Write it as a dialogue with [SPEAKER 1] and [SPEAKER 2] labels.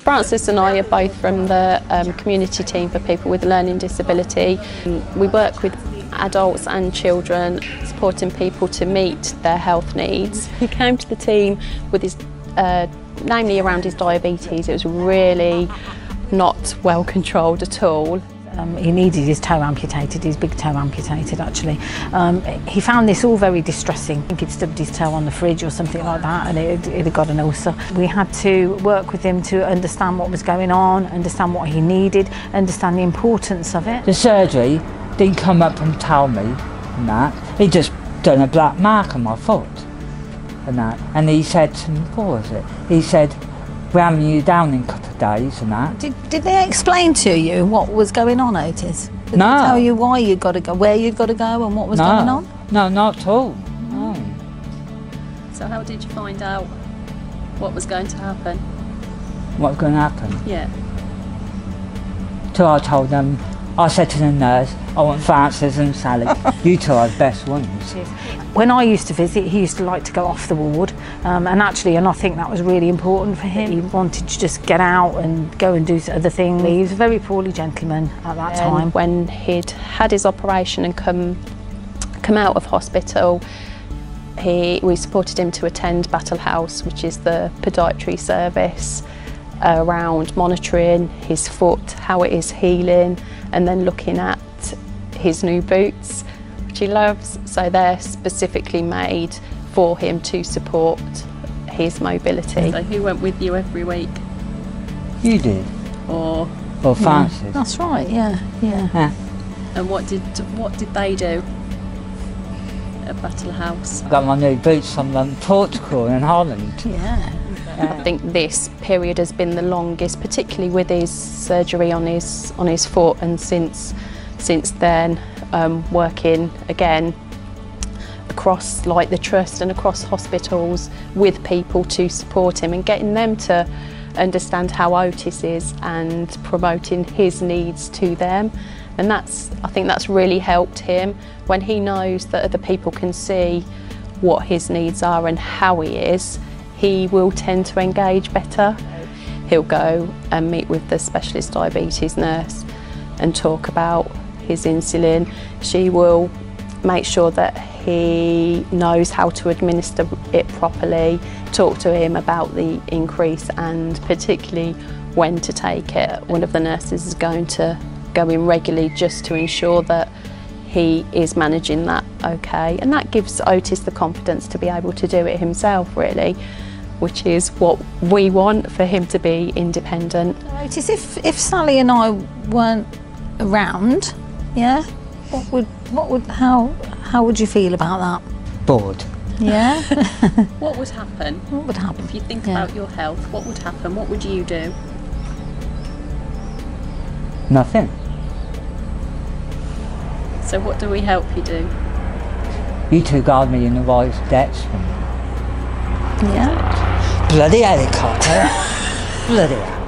[SPEAKER 1] Francis and I are both from the community team for people with learning disability. We work with adults and children, supporting people to meet their health needs. He came to the team with his, namely around his diabetes. It was really not well controlled at all.
[SPEAKER 2] He needed his toe amputated, his big toe amputated actually. He found this all very distressing. I think he'd stubbed his toe on the fridge or something like that and it had got an ulcer. We had to work with him to understand what was going on, understand what he needed, understand the importance of it.
[SPEAKER 3] The surgery didn't come up and tell me and that. He just done a black mark on my foot and that. And he said to me, what was it? He said, we're having you down in a couple of days and that.
[SPEAKER 2] Did they explain to you what was going on, Otis? Did
[SPEAKER 3] No.
[SPEAKER 2] they tell you why you'd got to go, where you'd got to go and what was going on?
[SPEAKER 3] No, not at all. No.
[SPEAKER 1] So how did you find out what was going to happen?
[SPEAKER 3] What's going to happen?
[SPEAKER 1] Yeah.
[SPEAKER 3] So I told them, I said to the nurse, I want Francis and Sally. You two are the best ones.
[SPEAKER 2] When I used to visit, he used to like to go off the ward, and I think that was really important for him. He wanted to just get out and go and do other things. He was a very poorly gentleman at that time.
[SPEAKER 1] When he'd had his operation and come out of hospital, we supported him to attend Battle House, which is the podiatry service, around monitoring his foot, how it is healing, and then looking at his new boots, which he loves. So they're specifically made for him to support his mobility. So who went with you every week?
[SPEAKER 3] You did.
[SPEAKER 1] Or
[SPEAKER 3] Francis.
[SPEAKER 2] That's right, yeah.
[SPEAKER 1] And what did they do at Battle House?
[SPEAKER 3] Got my new boots from Portugal and Holland.
[SPEAKER 2] Yeah.
[SPEAKER 1] I think this period has been the longest, particularly with his surgery on his foot, and since then working again across like the trust and across hospitals with people to support him and getting them to understand how Otis is and promoting his needs to them. And I think that's really helped him when he knows that other people can see what his needs are and how he is. He will tend to engage better. He'll go and meet with the specialist diabetes nurse and talk about his insulin. She will make sure that he knows how to administer it properly, talk to him about the increase and particularly when to take it. One of the nurses is going to go in regularly just to ensure that he is managing that okay, and that gives Otis the confidence to be able to do it himself really, which is what we want, for him to be independent.
[SPEAKER 2] Otis, if Sally and I weren't around, yeah, how would you feel about that?
[SPEAKER 3] Bored.
[SPEAKER 2] Yeah.
[SPEAKER 1] What would happen?
[SPEAKER 2] What would happen?
[SPEAKER 1] If you think about your health, what would happen? What would you do?
[SPEAKER 3] Nothing.
[SPEAKER 1] So what do we help you do?
[SPEAKER 3] You two guide me in the right steps.
[SPEAKER 2] Yeah.
[SPEAKER 3] Bloody helicopter. Bloody hell.